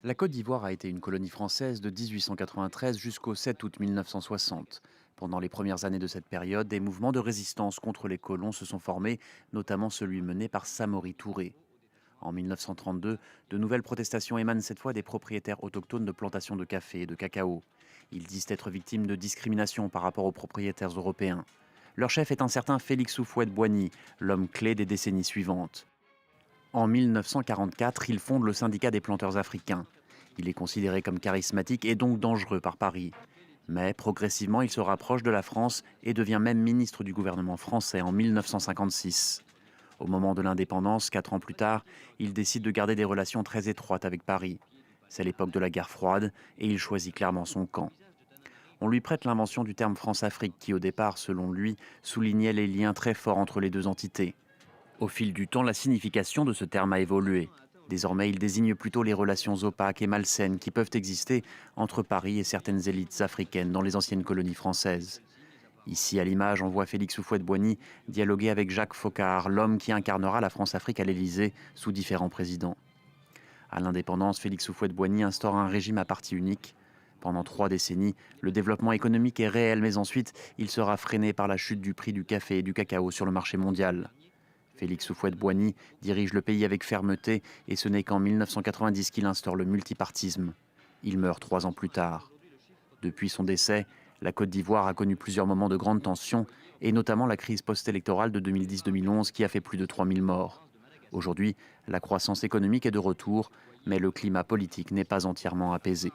La Côte d'Ivoire a été une colonie française de 1893 jusqu'au 7 août 1960. Pendant les premières années de cette période, des mouvements de résistance contre les colons se sont formés, notamment celui mené par Samori Touré. En 1932, de nouvelles protestations émanent cette fois des propriétaires autochtones de plantations de café et de cacao. Ils disent être victimes de discrimination par rapport aux propriétaires européens. Leur chef est un certain Félix Houphouët-Boigny, l'homme clé des décennies suivantes. En 1944, il fonde le syndicat des planteurs africains. Il est considéré comme charismatique et donc dangereux par Paris. Mais progressivement, il se rapproche de la France et devient même ministre du gouvernement français en 1956. Au moment de l'indépendance, 4 ans plus tard, il décide de garder des relations très étroites avec Paris. C'est l'époque de la guerre froide et il choisit clairement son camp. On lui prête l'invention du terme France-Afrique qui, au départ, selon lui, soulignait les liens très forts entre les deux entités. Au fil du temps, la signification de ce terme a évolué. Désormais, il désigne plutôt les relations opaques et malsaines qui peuvent exister entre Paris et certaines élites africaines dans les anciennes colonies françaises. Ici, à l'image, on voit Félix Houphouët-Boigny dialoguer avec Jacques Foccart, l'homme qui incarnera la France-Afrique à l'Élysée sous différents présidents. À l'indépendance, Félix Houphouët-Boigny instaure un régime à parti unique. Pendant 3 décennies, le développement économique est réel, mais ensuite, il sera freiné par la chute du prix du café et du cacao sur le marché mondial. Félix Houphouët-Boigny dirige le pays avec fermeté et ce n'est qu'en 1990 qu'il instaure le multipartisme. Il meurt 3 ans plus tard. Depuis son décès, la Côte d'Ivoire a connu plusieurs moments de grande tension et notamment la crise post-électorale de 2010-2011 qui a fait plus de 3000 morts. Aujourd'hui, la croissance économique est de retour, mais le climat politique n'est pas entièrement apaisé.